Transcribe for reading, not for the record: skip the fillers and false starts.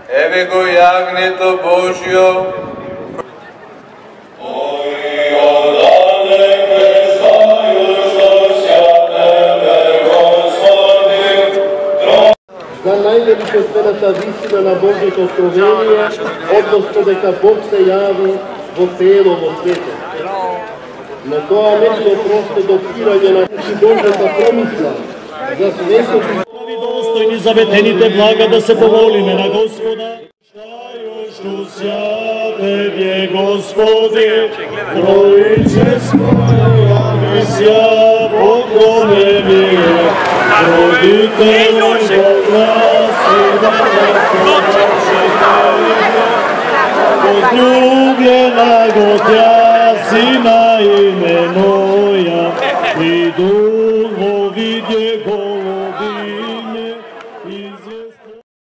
Evo go jagnjeto Božjo. Za najveličastvenata visina na Božjето откровение, odnosno дека Бог се јави во целово свете. Но тоа не било просто допирање на Божјата промисла за светото. Достојни заветените блага да се помолиме на Господа. Шајош святебе Господи, троичество мисија поклонени, родителю Бога, Сина возлюбljena го Тја Сина именуја, и дух во видје голоби.